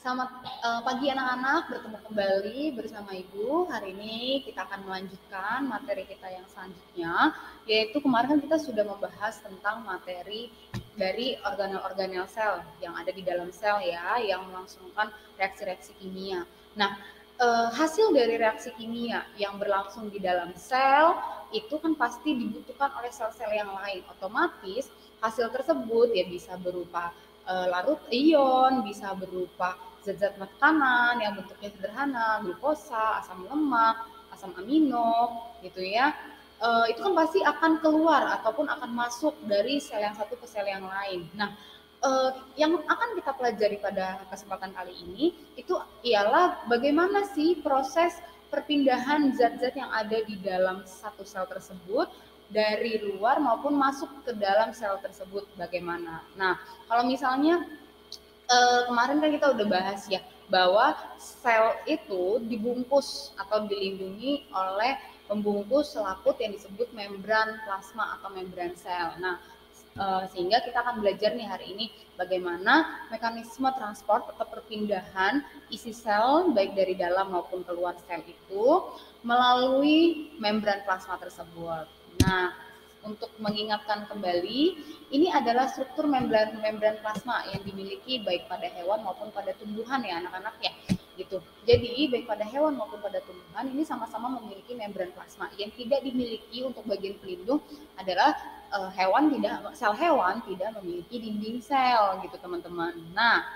Selamat pagi anak-anak, bertemu kembali bersama Ibu. Hari ini kita akan melanjutkan materi kita yang selanjutnya, yaitu kemarin kan kita sudah membahas tentang materi dari organel-organel sel yang ada di dalam sel ya, yang melangsungkan reaksi-reaksi kimia. Nah, hasil dari reaksi kimia yang berlangsung di dalam sel itu kan pasti dibutuhkan oleh sel-sel yang lain. Otomatis hasil tersebut ya bisa berupa larut ion, bisa berupa zat-zat makanan yang bentuknya sederhana, glukosa, asam lemak, asam amino, gitu ya. Itu kan pasti akan keluar ataupun akan masuk dari sel yang satu ke sel yang lain. Nah, yang akan kita pelajari pada kesempatan kali ini itu ialah bagaimana sih proses perpindahan zat-zat yang ada di dalam satu sel tersebut dari luar maupun masuk ke dalam sel tersebut bagaimana. Nah, kalau misalnya kemarin kan kita udah bahas ya bahwa sel itu dibungkus atau dilindungi oleh pembungkus selaput yang disebut membran plasma atau membran sel. Nah, sehingga kita akan belajar nih hari ini bagaimana mekanisme transport atau perpindahan isi sel baik dari dalam maupun keluar sel itu melalui membran plasma tersebut. Nah, untuk mengingatkan kembali, ini adalah struktur membran plasma yang dimiliki baik pada hewan maupun pada tumbuhan ya anak-anak ya gitu. Jadi baik pada hewan maupun pada tumbuhan ini sama-sama memiliki membran plasma. Yang tidak dimiliki untuk bagian pelindung adalah sel hewan tidak memiliki dinding sel gitu teman-teman. Nah,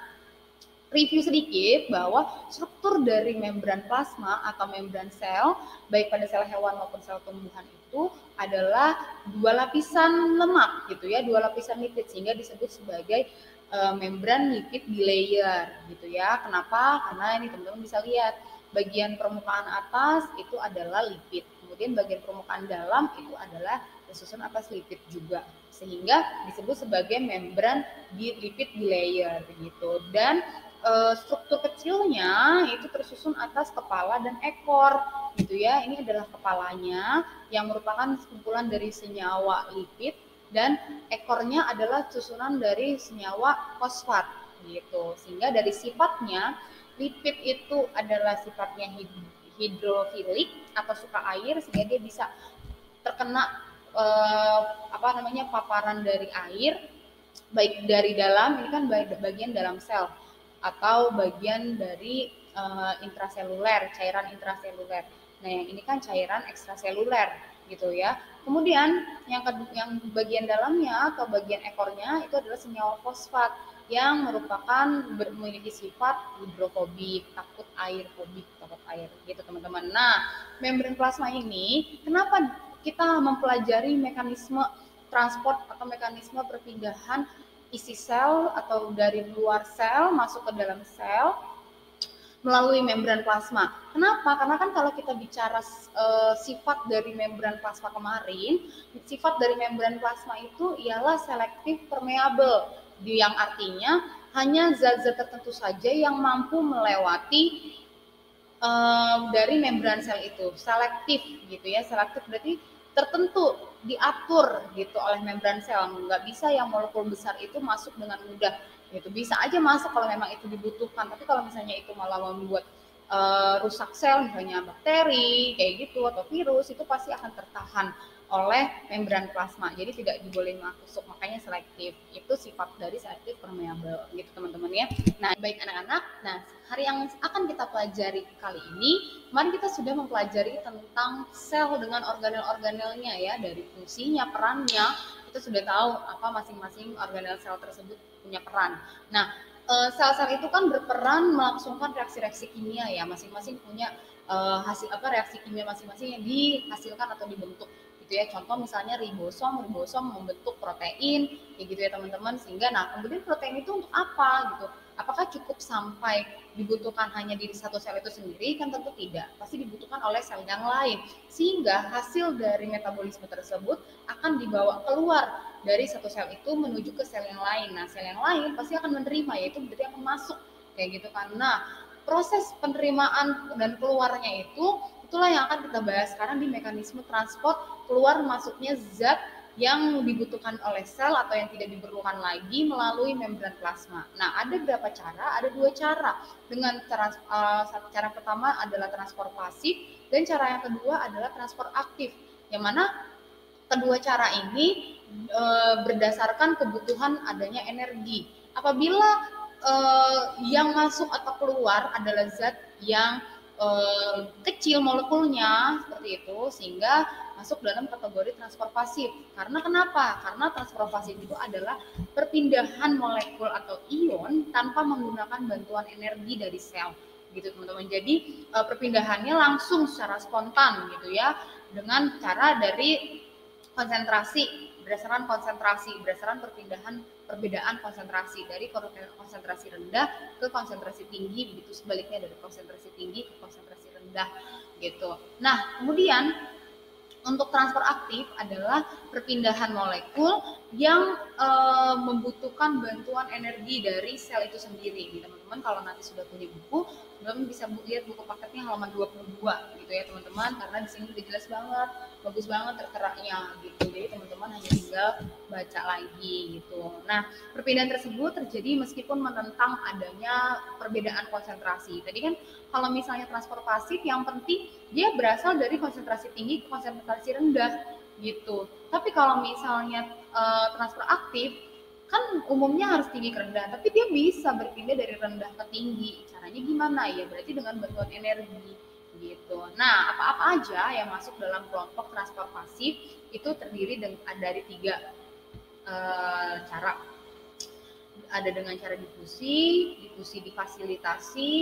review sedikit bahwa struktur dari membran plasma atau membran sel baik pada sel hewan maupun sel tumbuhan itu adalah dua lapisan lemak gitu ya, dua lapisan lipid sehingga disebut sebagai membran lipid bilayer gitu ya. Kenapa? Karena ini teman-teman bisa lihat bagian permukaan atas itu adalah lipid, kemudian bagian permukaan dalam itu adalah tersusun atas lipid juga sehingga disebut sebagai membran lipid bilayer gitu. Dan struktur kecilnya itu tersusun atas kepala dan ekor gitu ya. Ini adalah kepalanya yang merupakan kumpulan dari senyawa lipid dan ekornya adalah susunan dari senyawa fosfat gitu. Sehingga dari sifatnya lipid itu adalah sifatnya hidrofilik atau suka air sehingga dia bisa terkena paparan dari air baik dari dalam, ini kan bagian dalam sel atau bagian dari intraseluler, cairan intraseluler. Nah, yang ini kan cairan ekstraseluler gitu ya. Kemudian yang bagian dalamnya atau bagian ekornya itu adalah senyawa fosfat yang merupakan memiliki sifat hidrofobik, takut air, fobik, takut air gitu teman-teman. Nah, membran plasma ini kenapa kita mempelajari mekanisme transport atau mekanisme perpindahan isi sel atau dari luar sel masuk ke dalam sel melalui membran plasma. Kenapa? Karena kan kalau kita bicara sifat dari membran plasma kemarin, sifat dari membran plasma itu ialah selektif permeable, yang artinya hanya zat-zat tertentu saja yang mampu melewati dari membran sel itu. Selektif gitu ya, selektif berarti tertentu, diatur gitu oleh membran sel. Nggak bisa yang molekul besar itu masuk dengan mudah gitu. Bisa aja masuk kalau memang itu dibutuhkan, tapi kalau misalnya itu malah membuat rusak sel, misalnya bakteri kayak gitu atau virus, itu pasti akan tertahan oleh membran plasma, jadi tidak dibolehin masuk, makanya selektif. Itu sifat dari selektif permeable gitu teman-teman ya. Nah, baik anak-anak, nah hari yang akan kita pelajari kali ini, kemarin kita sudah mempelajari tentang sel dengan organel-organelnya ya, dari fungsinya, perannya, kita sudah tahu apa masing-masing organel sel tersebut punya peran. Nah, sel-sel itu kan berperan melangsungkan reaksi-reaksi kimia ya, masing-masing punya hasil reaksi kimia masing-masing yang dihasilkan atau dibentuk gitu ya. Contoh misalnya ribosom membentuk protein kayak gitu ya teman-teman. Sehingga nah kemudian protein itu untuk apa gitu? Apakah cukup sampai dibutuhkan hanya di satu sel itu sendiri? Kan tentu tidak, pasti dibutuhkan oleh sel yang lain, sehingga hasil dari metabolisme tersebut akan dibawa keluar dari satu sel itu menuju ke sel yang lain. Nah, sel yang lain pasti akan menerima, yaitu berarti akan masuk kayak gitu kan. Nah, proses penerimaan dan keluarnya itulah yang akan kita bahas sekarang di mekanisme transport keluar masuknya zat yang dibutuhkan oleh sel atau yang tidak diperlukan lagi melalui membran plasma. Nah, ada berapa cara? Ada 2 cara. Dengan cara pertama adalah transport pasif dan cara yang kedua adalah transport aktif. Yang mana kedua cara ini berdasarkan kebutuhan adanya energi. Apabila yang masuk atau keluar adalah zat yang kecil molekulnya seperti itu, sehingga masuk dalam kategori transfer pasif. Karena kenapa? Karena transfer pasif itu adalah perpindahan molekul atau ion tanpa menggunakan bantuan energi dari sel, gitu teman-teman. Jadi perpindahannya langsung secara spontan gitu ya, dengan cara dari berdasarkan perbedaan konsentrasi dari konsentrasi rendah ke konsentrasi tinggi, begitu sebaliknya dari konsentrasi tinggi ke konsentrasi rendah gitu. Nah, kemudian untuk transfer aktif adalah perpindahan molekul yang membutuhkan bantuan energi dari sel itu sendiri. Teman-teman kalau nanti sudah punya buku, teman-teman bisa lihat buku paketnya halaman 22 gitu ya teman-teman, karena di sini udah jelas banget, bagus banget terteranya gitu. Jadi teman-teman hanya tinggal baca lagi gitu. Nah, perpindahan tersebut terjadi meskipun menentang adanya perbedaan konsentrasi. Tadi kan kalau misalnya transfer pasif yang penting dia berasal dari konsentrasi tinggi ke konsentrasi rendah gitu. Tapi kalau misalnya transfer aktif kan umumnya harus tinggi ke rendah, tapi dia bisa berpindah dari rendah ke tinggi. Caranya gimana? Ya berarti dengan bantuan energi gitu. Nah, apa-apa aja yang masuk dalam kelompok transfer pasif itu terdiri dari 3 cara. Ada dengan cara difusi difasilitasi,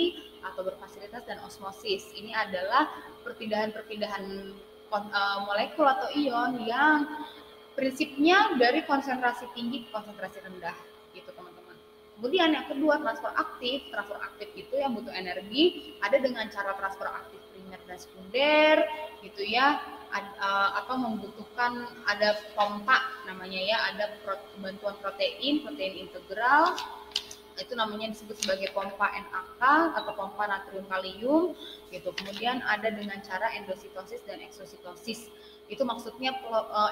atau berfasilitas, dan osmosis. Ini adalah perpindahan-perpindahan molekul atau ion yang prinsipnya dari konsentrasi tinggi ke konsentrasi rendah gitu teman-teman. Kemudian yang kedua, transfer aktif. Transfer aktif itu yang butuh energi, ada dengan cara transfer aktif primer dan sekunder gitu ya, atau membutuhkan ada pompa namanya ya, ada bantuan protein integral, itu namanya disebut sebagai pompa NaK atau pompa natrium kalium gitu. Kemudian ada dengan cara endositosis dan eksositosis. Itu maksudnya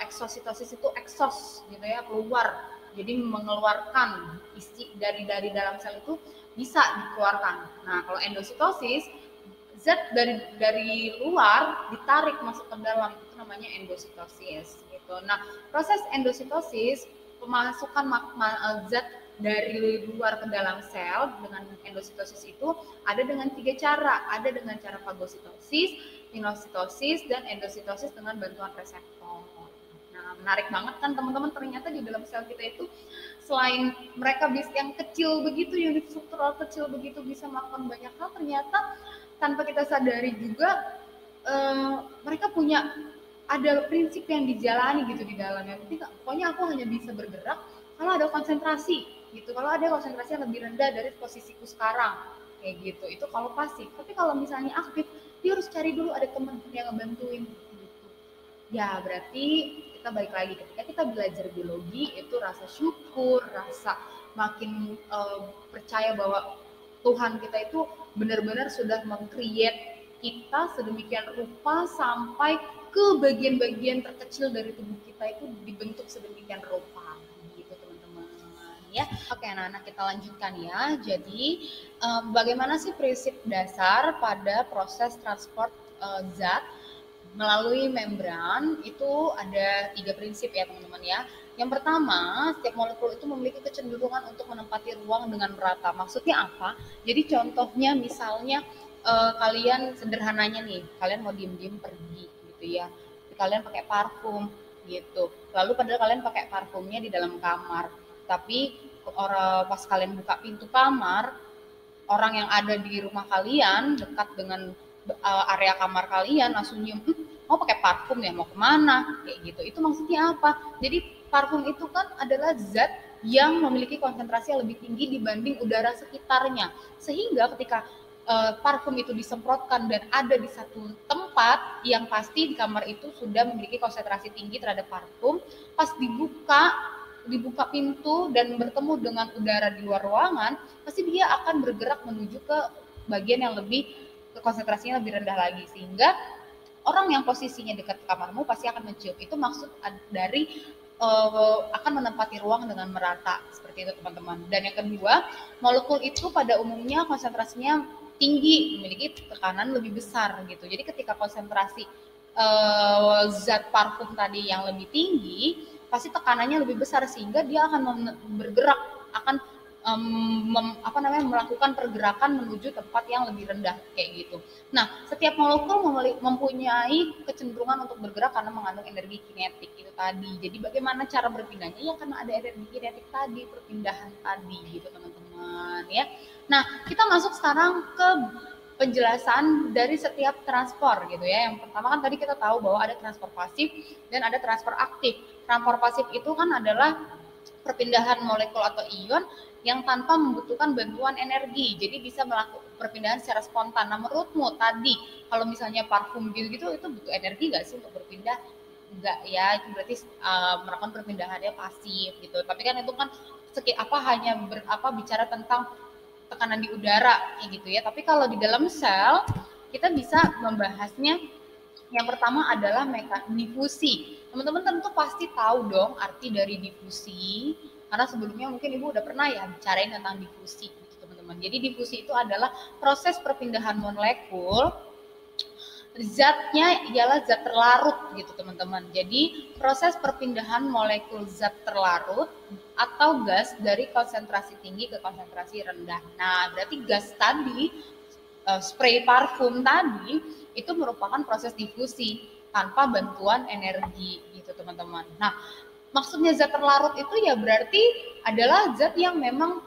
eksositosis itu eksos gitu ya, keluar. Jadi mengeluarkan isi dari dalam sel itu bisa dikeluarkan. Nah, kalau endositosis zat dari luar ditarik masuk ke dalam, itu namanya endositosis gitu. Nah, proses endositosis, pemasukan zat dari luar ke dalam sel dengan endositosis itu ada dengan 3 cara. Ada dengan cara fagositosis, pinositosis, dan endositosis dengan bantuan reseptor. Nah, menarik banget kan teman-teman, ternyata di dalam sel kita itu selain mereka yang kecil begitu, unit struktural kecil begitu bisa melakukan banyak hal, ternyata tanpa kita sadari juga mereka punya ada prinsip yang dijalani gitu di dalamnya. Pokoknya aku hanya bisa bergerak kalau ada konsentrasi gitu. Kalau ada konsentrasi yang lebih rendah dari posisiku sekarang kayak gitu. Itu kalau pasif. Tapi kalau misalnya aktif, dia harus cari dulu ada teman yang ngebantuin gitu. Ya berarti kita balik lagi, ketika kita belajar biologi itu rasa syukur, rasa makin percaya bahwa Tuhan kita itu benar-benar sudah meng-create kita sedemikian rupa sampai ke bagian-bagian terkecil dari tubuh kita itu dibentuk sedemikian rupa gitu teman-teman ya. Oke, anak-anak, kita lanjutkan ya. Jadi bagaimana sih prinsip dasar pada proses transport zat melalui membran? Itu ada 3 prinsip ya teman-teman ya. Yang pertama, setiap molekul itu memiliki kecenderungan untuk menempati ruang dengan merata. Maksudnya apa? Jadi contohnya misalnya kalian sederhananya nih, kalian mau diem-diem pergi gitu ya. Kalian pakai parfum gitu. Lalu padahal kalian pakai parfumnya di dalam kamar. Tapi pas kalian buka pintu kamar, orang yang ada di rumah kalian dekat dengan area kamar kalian langsung nyium, mau pakai parfum ya, mau kemana kayak gitu. Itu maksudnya apa? Jadi parfum itu kan adalah zat yang memiliki konsentrasi yang lebih tinggi dibanding udara sekitarnya, sehingga ketika parfum itu disemprotkan dan ada di satu tempat yang pasti di kamar itu sudah memiliki konsentrasi tinggi terhadap parfum, pas dibuka pintu dan bertemu dengan udara di luar ruangan, pasti dia akan bergerak menuju ke bagian yang lebih konsentrasinya lebih rendah lagi, sehingga orang yang posisinya dekat kamarmu pasti akan mencium. Itu maksud dari akan menempati ruang dengan merata seperti itu teman-teman. Dan yang kedua, molekul itu pada umumnya konsentrasinya tinggi, memiliki tekanan lebih besar gitu. Jadi ketika konsentrasi zat parfum tadi yang lebih tinggi, pasti tekanannya lebih besar sehingga dia akan bergerak, akan melakukan pergerakan menuju tempat yang lebih rendah kayak gitu. Nah, setiap molekul mempunyai kecenderungan untuk bergerak karena mengandung energi kinetik itu tadi. Jadi bagaimana cara berpindahnya? Ya karena ada energi kinetik tadi, perpindahan tadi gitu teman-teman ya. Nah, kita masuk sekarang ke penjelasan dari setiap transfer gitu ya. Yang pertama kan tadi kita tahu bahwa ada transfer pasif dan ada transfer aktif. Transfer pasif itu kan adalah perpindahan molekul atau ion yang tanpa membutuhkan bantuan energi, jadi bisa melakukan perpindahan secara spontan. Nah, menurutmu tadi kalau misalnya parfum gitu-gitu itu butuh energi nggak sih untuk berpindah? Enggak ya, itu berarti melakukan perpindahannya pasif gitu. Tapi kan itu kan hanya bicara tentang tekanan di udara gitu ya. Tapi kalau di dalam sel kita bisa membahasnya. Yang pertama adalah difusi. Teman-teman tentu pasti tahu dong arti dari difusi, karena sebelumnya mungkin Ibu udah pernah ya bicarain tentang difusi gitu, teman-teman. Jadi difusi itu adalah proses perpindahan molekul, zatnya ialah zat terlarut gitu teman-teman. Jadi proses perpindahan molekul zat terlarut atau gas dari konsentrasi tinggi ke konsentrasi rendah. Nah, berarti gas tadi, spray parfum tadi itu merupakan proses difusi tanpa bantuan energi gitu teman-teman. Nah, maksudnya zat terlarut itu ya berarti adalah zat yang memang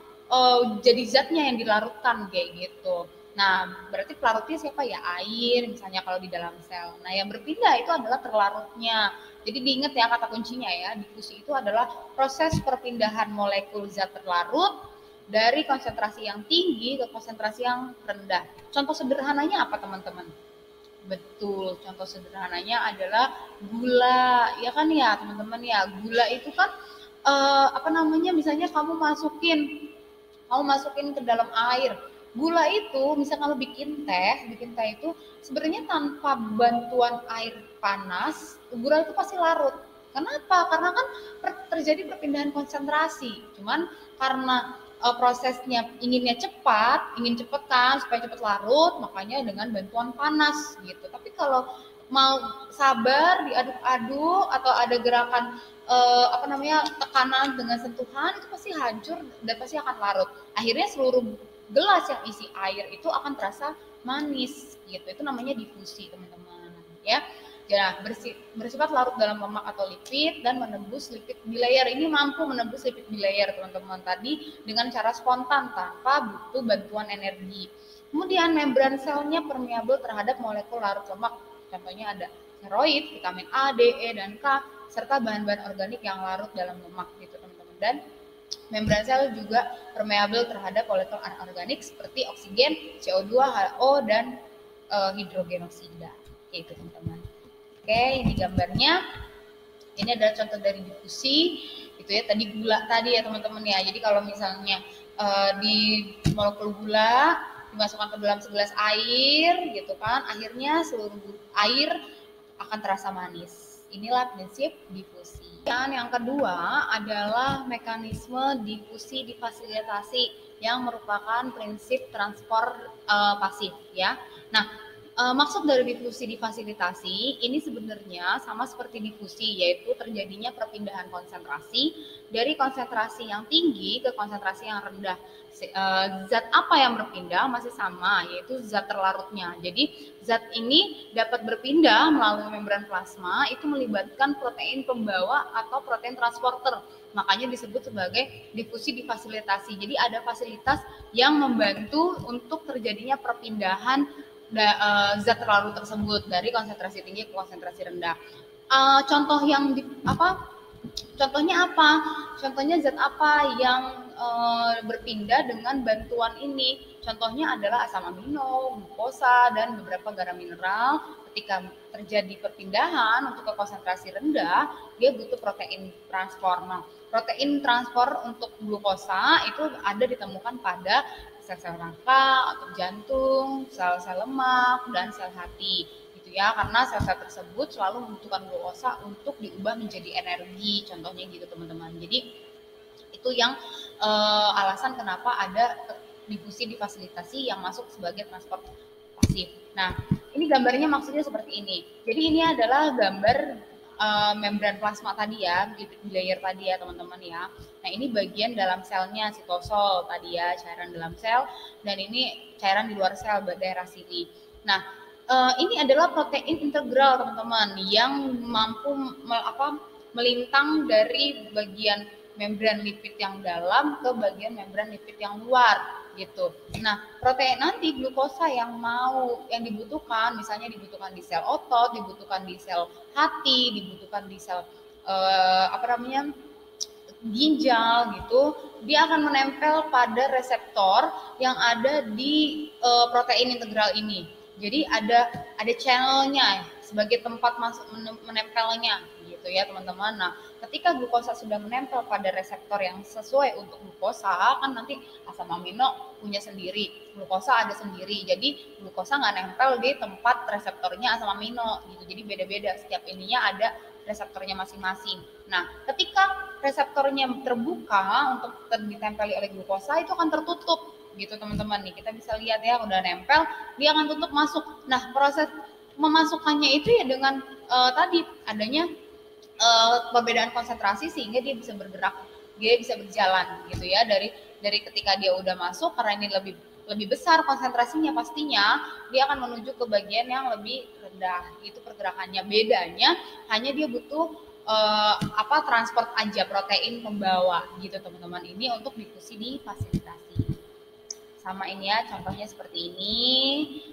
jadi zatnya yang dilarutkan kayak gitu. Nah, berarti pelarutnya siapa ya? Air misalnya kalau di dalam sel. Nah, yang berpindah itu adalah terlarutnya. Jadi diingat ya kata kuncinya ya, difusi itu adalah proses perpindahan molekul zat terlarut dari konsentrasi yang tinggi ke konsentrasi yang rendah. Contoh sederhananya apa teman-teman? Betul, contoh sederhananya adalah gula, ya kan ya teman-teman ya. Gula itu kan misalnya kamu masukin ke dalam air. Gula itu misalnya kalau bikin teh itu sebenarnya tanpa bantuan air panas, gula itu pasti larut. Kenapa? Karena kan terjadi perpindahan konsentrasi. Cuman karena prosesnya ingin cepat kan supaya cepat larut, makanya dengan bantuan panas gitu. Tapi kalau mau sabar diaduk-aduk atau ada gerakan tekanan dengan sentuhan, itu pasti hancur dan pasti akan larut. Akhirnya seluruh gelas yang isi air itu akan terasa manis gitu. Itu namanya difusi teman-teman ya. Ya, bersifat larut dalam lemak atau lipid dan menembus lipid bilayer. Ini mampu menembus lipid bilayer teman-teman tadi dengan cara spontan tanpa butuh bantuan energi. Kemudian membran selnya permeabel terhadap molekul larut lemak. Contohnya ada steroid, vitamin A, D, E, dan K, serta bahan-bahan organik yang larut dalam lemak gitu teman-teman. Dan membran sel juga permeabel terhadap molekul anorganik seperti oksigen, CO2, HO, dan hidrogenoksida. Itu teman-teman. Oke, ini gambarnya. Ini adalah contoh dari difusi, gitu ya. Tadi gula tadi ya teman-teman ya. Jadi kalau misalnya di molekul gula dimasukkan ke dalam segelas air, gitu kan, akhirnya seluruh air akan terasa manis. Inilah prinsip difusi. Dan yang kedua adalah mekanisme difusi difasilitasi yang merupakan prinsip transport pasif ya. Nah, maksud dari difusi difasilitasi ini sebenarnya sama seperti difusi, yaitu terjadinya perpindahan konsentrasi dari konsentrasi yang tinggi ke konsentrasi yang rendah. Zat apa yang berpindah masih sama, yaitu zat terlarutnya. Jadi zat ini dapat berpindah melalui membran plasma, itu melibatkan protein pembawa atau protein transporter. Makanya disebut sebagai difusi difasilitasi. Jadi ada fasilitas yang membantu untuk terjadinya perpindahan zat terlarut tersebut dari konsentrasi tinggi ke konsentrasi rendah. Contohnya apa? Contohnya zat apa yang berpindah dengan bantuan ini? Contohnya adalah asam amino, glukosa, dan beberapa garam mineral. Ketika terjadi perpindahan untuk ke konsentrasi rendah, dia butuh protein transport. Nah, protein transport untuk glukosa itu ada ditemukan pada sel-sel rangka, otot jantung, sel-sel lemak, dan sel hati. Gitu ya, karena sel-sel tersebut selalu membutuhkan glukosa untuk diubah menjadi energi, contohnya gitu teman-teman. Jadi itu yang alasan kenapa ada difusi difasilitasi yang masuk sebagai transport pasif. Nah, ini gambarnya maksudnya seperti ini. Jadi ini adalah gambar membran plasma tadi ya, lipid bilayer tadi ya teman-teman ya. Nah ini bagian dalam selnya sitosol tadi ya, cairan dalam sel, dan ini cairan di luar sel daerah sini. Nah ini adalah protein integral teman-teman yang mampu melintang dari bagian membran lipid yang dalam ke bagian membran lipid yang luar gitu. Nah, protein nanti glukosa yang dibutuhkan, misalnya dibutuhkan di sel otot, dibutuhkan di sel hati, dibutuhkan di sel ginjal gitu, dia akan menempel pada reseptor yang ada di protein integral ini. Jadi ada channelnya sebagai tempat masuk menempelnya gitu ya teman-teman. Nah, ketika glukosa sudah menempel pada reseptor yang sesuai untuk glukosa, kan nanti asam amino punya sendiri, glukosa ada sendiri. Jadi glukosa nggak nempel di tempat reseptornya asam amino gitu. Jadi beda-beda, setiap ininya ada reseptornya masing-masing. Nah, ketika reseptornya terbuka untuk ditempeli oleh glukosa, itu akan tertutup gitu teman-teman nih. Kita bisa lihat ya, udah nempel, dia akan tutup masuk. Nah, proses memasukkannya itu ya dengan tadi adanya perbedaan konsentrasi sehingga dia bisa bergerak, dia bisa berjalan gitu ya, dari ketika dia udah masuk, karena ini lebih besar konsentrasinya, pastinya dia akan menuju ke bagian yang lebih rendah. Itu pergerakannya, bedanya hanya dia butuh transport aja, protein pembawa gitu teman-teman. Ini untuk difusi di fasilitasi. Sama ini ya, contohnya seperti ini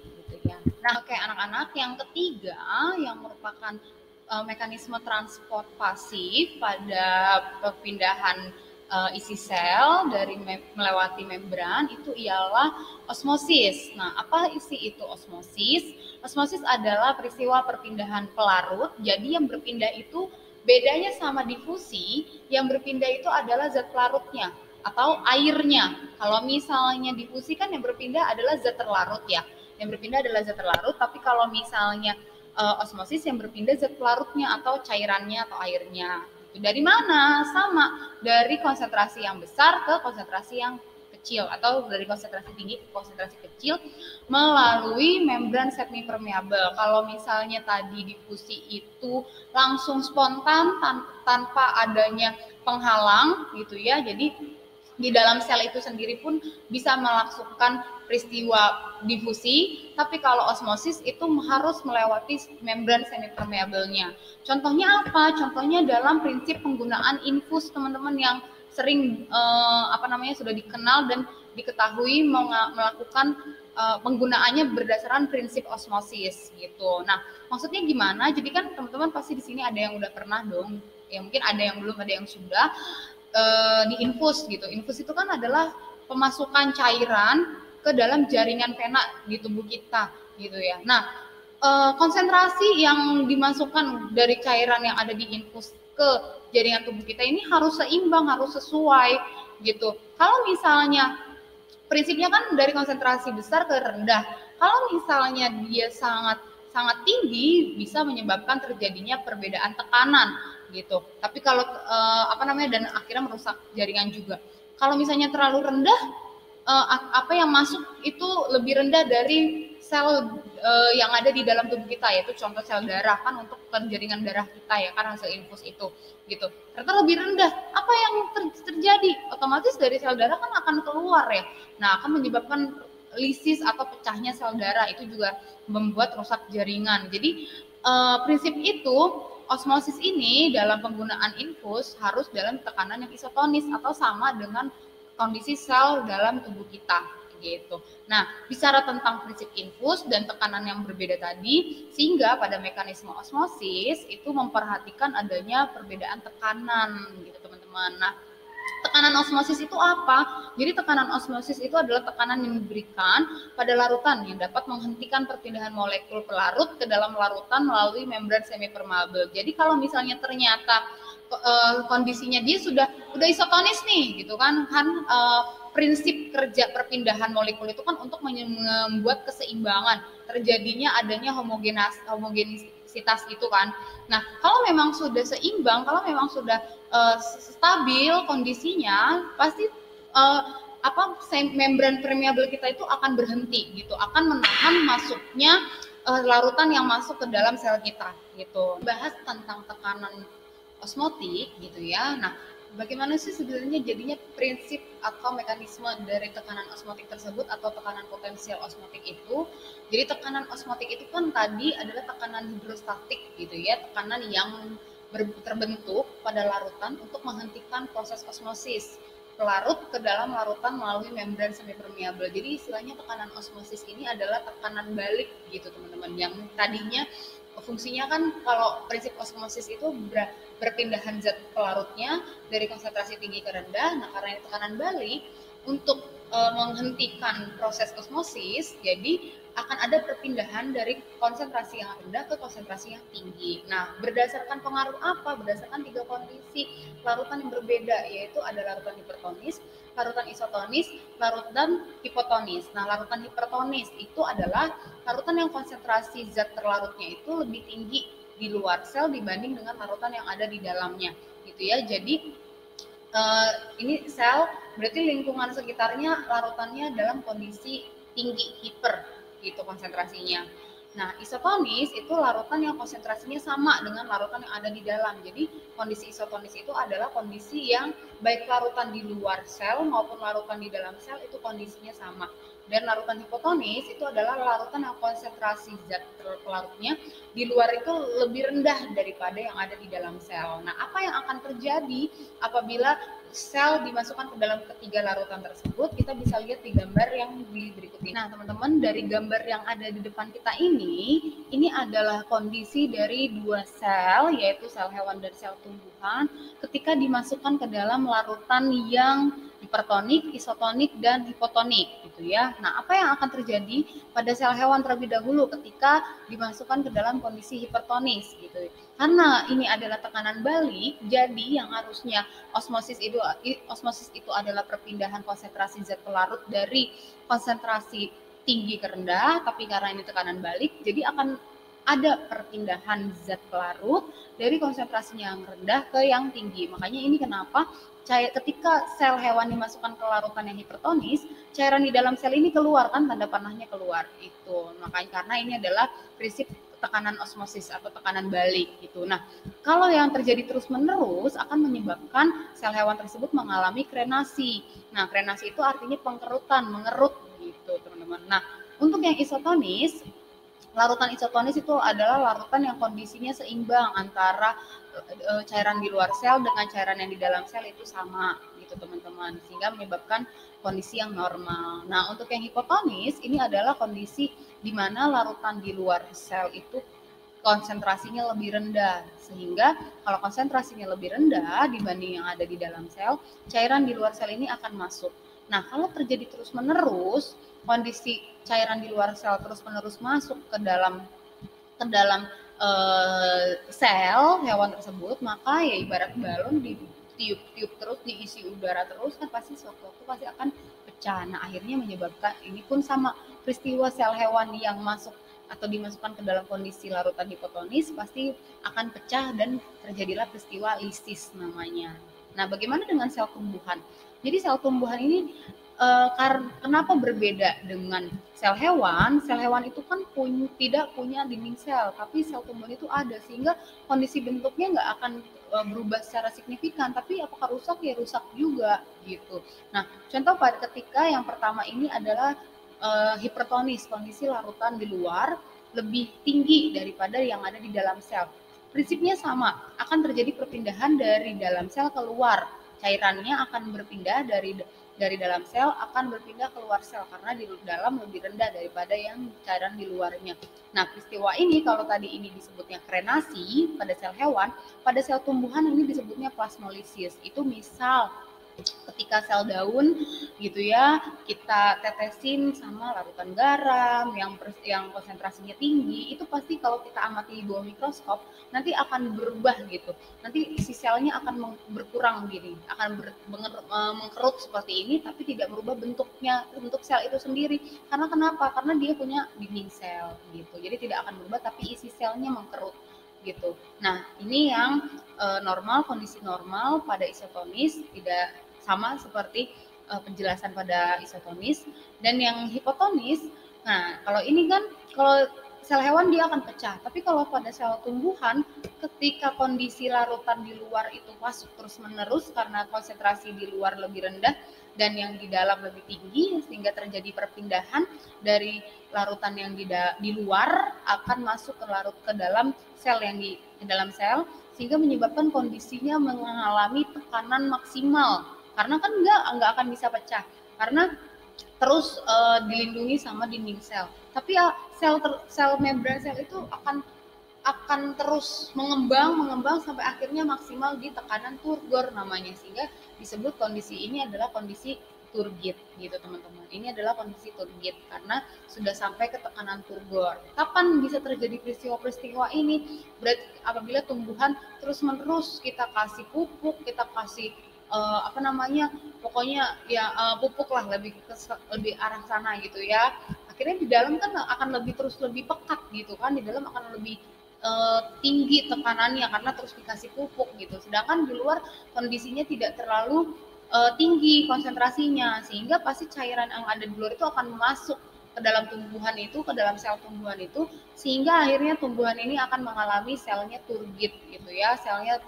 gitu ya. Nah, oke anak-anak, yang ketiga yang merupakan mekanisme transport pasif pada perpindahan isi sel dari melewati membran itu ialah osmosis. Nah, apa isi itu osmosis? Osmosis adalah peristiwa perpindahan pelarut. Jadi yang berpindah itu bedanya sama difusi, yang berpindah itu adalah zat pelarutnya atau airnya. Kalau misalnya difusi kan yang berpindah adalah zat terlarut ya. Yang berpindah adalah zat terlarut, tapi kalau misalnya osmosis yang berpindah zat pelarutnya atau cairannya atau airnya. Dari mana? Sama, dari konsentrasi yang besar ke konsentrasi yang kecil atau dari konsentrasi tinggi ke konsentrasi kecil melalui membran semipermeabel. Kalau misalnya tadi difusi itu langsung spontan tanpa adanya penghalang gitu ya. Jadi di dalam sel itu sendiri pun bisa melakukan peristiwa difusi, tapi kalau osmosis itu harus melewati membran semipermeabelnya. Contohnya apa? Contohnya dalam prinsip penggunaan infus teman-teman yang sering sudah dikenal dan diketahui melakukan penggunaannya berdasarkan prinsip osmosis gitu. Nah, maksudnya gimana? Jadi kan teman-teman pasti di sini ada yang udah pernah dong, ya mungkin ada yang belum, ada yang sudah di infus gitu. Infus itu kan adalah pemasukan cairan ke dalam jaringan vena di tubuh kita gitu ya. Nah, konsentrasi yang dimasukkan dari cairan yang ada di infus ke jaringan tubuh kita ini harus seimbang, harus sesuai gitu. Kalau misalnya prinsipnya kan dari konsentrasi besar ke rendah. Kalau misalnya dia sangat tinggi, bisa menyebabkan terjadinya perbedaan tekanan gitu. Tapi kalau dan akhirnya merusak jaringan juga. Kalau misalnya terlalu rendah, apa yang masuk itu lebih rendah dari sel yang ada di dalam tubuh kita, yaitu contoh sel darah kan, untuk jaringan darah kita ya kan, hasil infus itu gitu. Ternyata lebih rendah. Apa yang terjadi? Otomatis dari sel darah kan akan keluar ya. Nah, akan menyebabkan lisis atau pecahnya sel darah, itu juga membuat rusak jaringan. Jadi prinsip itu, osmosis ini dalam penggunaan infus harus dalam tekanan yang isotonis atau sama dengan kondisi sel dalam tubuh kita gitu. Nah, bicara tentang prinsip infus dan tekanan yang berbeda tadi, sehingga pada mekanisme osmosis itu memperhatikan adanya perbedaan tekanan gitu teman-teman. Nah, tekanan osmosis itu apa? Jadi tekanan osmosis itu adalah tekanan yang diberikan pada larutan yang dapat menghentikan perpindahan molekul pelarut ke dalam larutan melalui membran semipermeabel. Jadi kalau misalnya ternyata kondisinya dia udah isotonis nih gitu kan prinsip kerja perpindahan molekul itu kan untuk membuat keseimbangan, terjadinya adanya homogenisitas gitu kan. Nah, kalau memang sudah seimbang, kalau memang sudah stabil kondisinya, pasti membran permeabel kita itu akan berhenti gitu, akan menahan masuknya larutan yang masuk ke dalam sel kita gitu. Bahas tentang tekanan osmotik gitu ya. Nah, bagaimana sih sebenarnya jadinya prinsip atau mekanisme dari tekanan osmotik tersebut atau tekanan potensial osmotik itu? Jadi tekanan osmotik itu kan tadi adalah tekanan hidrostatik gitu ya, tekanan yang terbentuk pada larutan untuk menghentikan proses osmosis pelarut ke dalam larutan melalui membran semipermeabel. Jadi istilahnya tekanan osmosis ini adalah tekanan balik gitu teman-teman, yang tadinya fungsinya kan kalau prinsip osmosis itu berpindahan zat pelarutnya dari konsentrasi tinggi ke rendah. Nah, karena ini tekanan balik untuk menghentikan proses osmosis, jadi akan ada perpindahan dari konsentrasi yang rendah ke konsentrasi yang tinggi. Nah, berdasarkan pengaruh apa? Berdasarkan 3 kondisi larutan yang berbeda, yaitu ada larutan hipertonis, larutan isotonis, larutan hipotonis. Nah, larutan hipertonis itu adalah larutan yang konsentrasi zat terlarutnya itu lebih tinggi di luar sel dibanding dengan larutan yang ada di dalamnya, gitu ya. Jadi ini sel berarti lingkungan sekitarnya larutannya dalam kondisi tinggi hiper gitu konsentrasinya. Nah, isotonis itu larutan yang konsentrasinya sama dengan larutan yang ada di dalam. Jadi kondisi isotonis itu adalah kondisi yang baik larutan di luar sel maupun larutan di dalam sel itu kondisinya sama. Dan larutan hipotonis itu adalah larutan yang konsentrasi zat pelarutnya di luar itu lebih rendah daripada yang ada di dalam sel. Nah, apa yang akan terjadi apabila sel dimasukkan ke dalam ketiga larutan tersebut? Kita bisa lihat di gambar yang di berikut ini. Nah, teman-teman, dari gambar yang ada di depan kita ini adalah kondisi dari dua sel, yaitu sel hewan dan sel tumbuhan, ketika dimasukkan ke dalam larutan yang hipertonik, isotonik, dan hipotonik gitu ya. Nah, apa yang akan terjadi pada sel hewan terlebih dahulu ketika dimasukkan ke dalam kondisi hipertonis gitu. Karena ini adalah tekanan balik, jadi yang harusnya osmosis itu adalah perpindahan konsentrasi zat pelarut dari konsentrasi tinggi ke rendah, tapi karena ini tekanan balik, jadi akan ada perpindahan zat pelarut dari konsentrasinya yang rendah ke yang tinggi. Makanya ini kenapa ketika sel hewan dimasukkan ke larutan yang hipertonis, cairan di dalam sel ini keluar kan, tanda panahnya keluar itu. Makanya karena ini adalah prinsip tekanan osmosis atau tekanan balik gitu. Nah, kalau yang terjadi terus-menerus akan menyebabkan sel hewan tersebut mengalami krenasi. Nah, krenasi itu artinya pengkerutan, mengerut gitu, teman-teman. Nah, untuk yang isotonis, larutan isotonis itu adalah larutan yang kondisinya seimbang antara cairan di luar sel dengan cairan yang di dalam sel itu sama gitu teman-teman, sehingga menyebabkan kondisi yang normal. Nah, untuk yang hipotonis ini adalah kondisi di mana larutan di luar sel itu konsentrasinya lebih rendah, sehingga kalau konsentrasinya lebih rendah dibanding yang ada di dalam sel, cairan di luar sel ini akan masuk. Nah, kalau terjadi terus-menerus kondisi cairan di luar sel terus-menerus masuk ke dalam sel hewan tersebut, maka ya ibarat balon ditiup-tiup terus, diisi udara terus, kan pasti suatu waktu pasti akan pecah. Nah, akhirnya menyebabkan ini pun sama peristiwa sel hewan yang masuk atau dimasukkan ke dalam kondisi larutan hipotonis pasti akan pecah dan terjadilah peristiwa lisis namanya. Nah, bagaimana dengan sel tumbuhan? Jadi sel tumbuhan ini kenapa berbeda dengan sel hewan? Sel hewan itu kan tidak punya dinding sel, tapi sel tumbuhan itu ada, sehingga kondisi bentuknya nggak akan berubah secara signifikan. Tapi apakah rusak? Ya rusak juga gitu. Nah, contoh pada ketika yang pertama ini adalah hipertonis, kondisi larutan di luar lebih tinggi daripada yang ada di dalam sel. Prinsipnya sama, akan terjadi perpindahan dari dalam sel keluar. Cairannya akan berpindah dari dalam sel akan berpindah keluar sel karena di dalam lebih rendah daripada yang cairan di luarnya. Nah, peristiwa ini kalau tadi ini disebutnya krenasi pada sel hewan, pada sel tumbuhan ini disebutnya plasmolisis. Itu misal ketika sel daun gitu ya, kita tetesin sama larutan garam yang konsentrasinya tinggi, itu pasti kalau kita amati di bawah mikroskop nanti akan berubah gitu. Nanti isi selnya akan berkurang gini, akan mengkerut seperti ini, tapi tidak merubah bentuknya, bentuk sel itu sendiri. Karena kenapa? Karena dia punya dinding sel gitu. Jadi tidak akan berubah, tapi isi selnya mengkerut gitu. Nah, ini yang normal, kondisi normal pada isotonis, tidak sama seperti penjelasan pada isotonis. Dan yang hipotonis, nah kalau ini kan kalau sel hewan dia akan pecah, tapi kalau pada sel tumbuhan ketika kondisi larutan di luar itu masuk terus menerus karena konsentrasi di luar lebih rendah dan yang di dalam lebih tinggi, sehingga terjadi perpindahan dari larutan yang di luar akan masuk ke dalam sel yang di dalam sel, sehingga menyebabkan kondisinya mengalami tekanan maksimal karena kan nggak akan bisa pecah karena terus dilindungi sama dinding sel. Tapi ya sel membran sel itu akan terus mengembang sampai akhirnya maksimal di tekanan turgor namanya, sehingga disebut kondisi ini adalah kondisi turgid gitu teman-teman. Ini adalah kondisi turgid karena sudah sampai ke tekanan turgor. Kapan bisa terjadi peristiwa-peristiwa ini? Berarti apabila tumbuhan terus-menerus kita kasih pupuk, kita kasih pokoknya ya pupuk lah, lebih arah sana gitu ya. Akhirnya di dalam kan akan lebih pekat gitu kan, di dalam akan lebih tinggi tekanannya karena terus dikasih pupuk gitu. Sedangkan di luar kondisinya tidak terlalu tinggi konsentrasinya, sehingga pasti cairan yang ada di luar itu akan masuk ke dalam tumbuhan itu, ke dalam sel tumbuhan itu, sehingga akhirnya tumbuhan ini akan mengalami selnya turgid gitu ya, selnya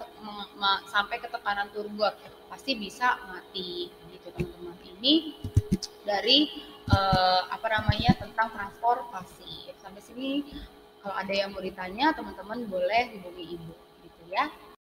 sampai ke tekanan turgor, pasti bisa mati gitu teman-teman. Ini dari tentang transportasi. Sampai sini kalau ada yang mau ditanya teman-teman boleh hubungi ibu gitu ya.